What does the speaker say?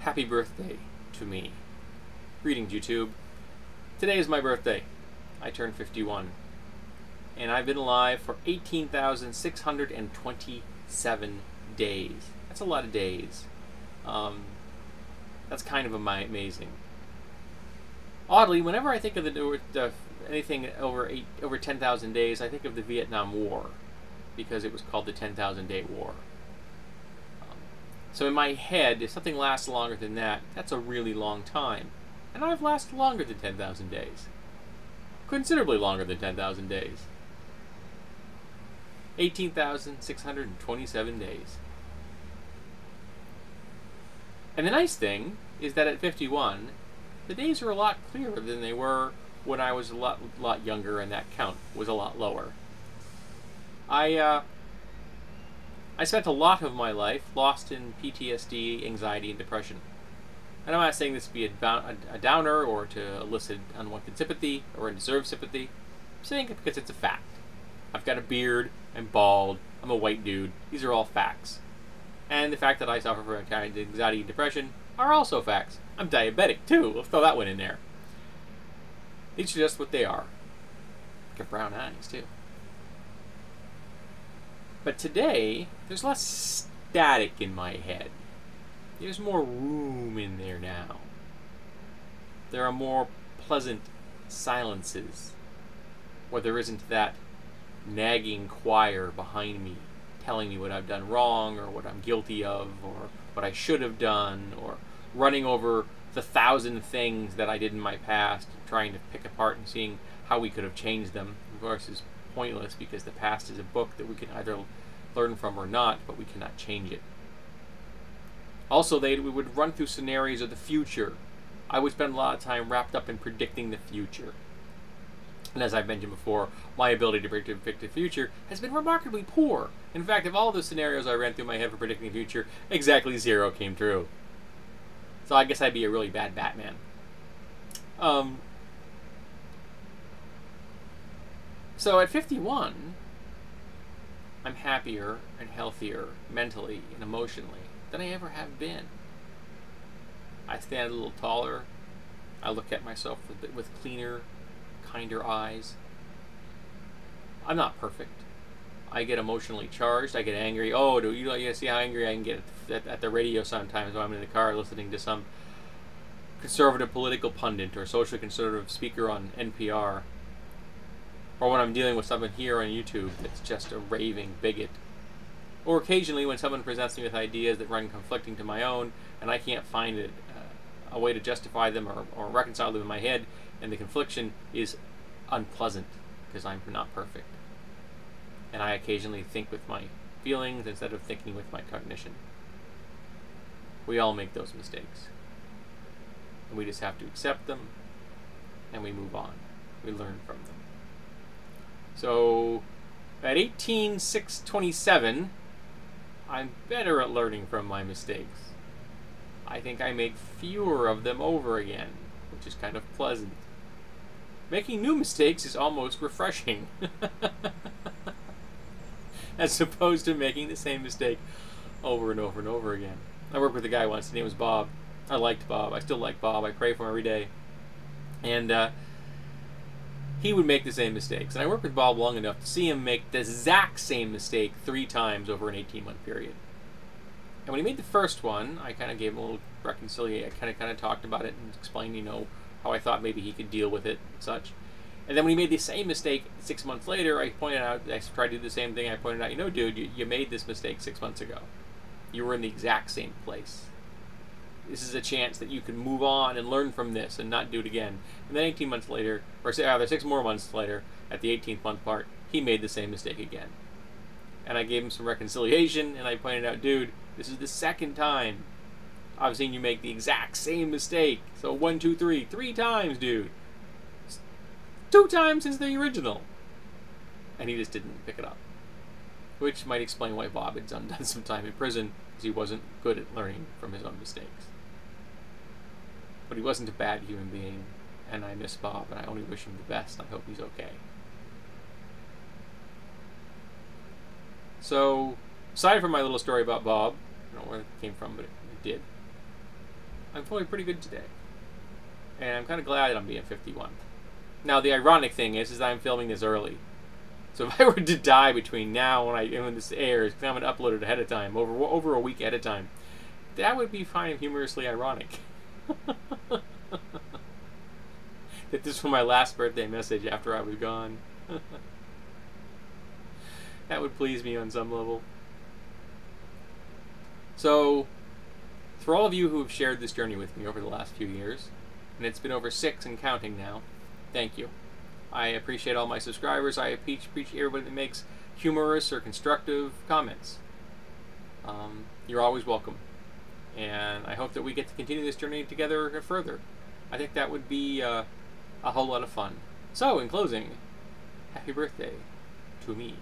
Happy birthday to me. Greetings, YouTube. Today is my birthday. I turned 51. And I've been alive for 18,627 days. That's a lot of days. That's kind of amazing. Oddly, whenever I think of anything over 10,000 days, I think of the Vietnam War, because it was called the 10,000 Day War. So in my head, if something lasts longer than that, that's a really long time. And I've lasted longer than 10,000 days. Considerably longer than 10,000 days. 18,627 days. And the nice thing is that at 51, the days are a lot clearer than they were when I was a lot younger and that count was a lot lower. I spent a lot of my life lost in PTSD, anxiety, and depression. And I'm not saying this to be a downer or to elicit unwanted sympathy or undeserved sympathy. I'm saying it because it's a fact. I've got a beard, I'm bald, I'm a white dude. These are all facts. And the fact that I suffer from anxiety and depression are also facts. I'm diabetic too. Let's throw that one in there. These are just what they are. I got brown eyes too. But today, there's less static in my head. There's more room in there now. There are more pleasant silences, where there isn't that nagging choir behind me telling me what I've done wrong, or what I'm guilty of, or what I should have done, or running over the 1,000 things that I did in my past, trying to pick apart and seeing how we could have changed them. Of course, is pointless, because the past is a book that we can either learn from or not, but we cannot change it. Also, we would run through scenarios of the future. I would spend a lot of time wrapped up in predicting the future. And as I've mentioned before, my ability to predict the future has been remarkably poor. In fact, of all the scenarios I ran through my head for predicting the future, exactly 0 came true. So I guess I'd be a really bad Batman. So at 51, I'm happier and healthier mentally and emotionally than I ever have been. I stand a little taller. I look at myself with cleaner, kinder eyes. I'm not perfect. I get emotionally charged. I get angry. Oh, do you see how angry I can get at the radio sometimes when I'm in the car listening to some conservative political pundit or socially conservative speaker on NPR? Or when I'm dealing with someone here on YouTube that's just a raving bigot. Or occasionally when someone presents me with ideas that run conflicting to my own, and I can't find a way to justify them or reconcile them in my head, and the confliction is unpleasant, because I'm not perfect. And I occasionally think with my feelings instead of thinking with my cognition. We all make those mistakes. And we just have to accept them, and we move on. We learn from them. So, at 18,627, I'm better at learning from my mistakes. I think I make fewer of them over again, which is kind of pleasant. Making new mistakes is almost refreshing. As opposed to making the same mistake over and over and over again. I worked with a guy once, his name was Bob. I liked Bob. I still like Bob. I pray for him every day. And he would make the same mistakes. And I worked with Bob long enough to see him make the exact same mistake 3 times over an 18-month period. And when he made the first one, I kind of gave him a little reconciliation. I kind of talked about it and explained, how I thought maybe he could deal with it and such. And then when he made the same mistake 6 months later, I tried to do the same thing. I pointed out, dude, you made this mistake 6 months ago. You were in the exact same place. This is a chance that you can move on and learn from this and not do it again. And then 18 months later, or rather 6 more months later, at the 18th month part, he made the same mistake again. And I gave him some reconciliation, and I pointed out, dude, this is the second time I've seen you make the exact same mistake. So 1, 2, 3. 3 times, dude. 2 times since the original. And he just didn't pick it up. Which might explain why Bob had done some time in prison, because he wasn't good at learning from his own mistakes. But he wasn't a bad human being, and I miss Bob, and I only wish him the best. I hope he's okay. So, aside from my little story about Bob, I don't know where it came from, but it did. I'm feeling pretty good today. And I'm kind of glad I'm being 51. Now, the ironic thing is I'm filming this early. So if I were to die between now and when this airs, because I'm going to upload it ahead of time, over a week at a time, that would be kind of humorously ironic. That this was my last birthday message after I was gone. That would please me on some level. So, for all of you who have shared this journey with me over the last few years, and it's been over 6 and counting now, thank you. I appreciate all my subscribers. I appreciate everybody that makes humorous or constructive comments. You're always welcome. And I hope that we get to continue this journey together further. I think that would be a whole lot of fun. So, in closing, happy birthday to me.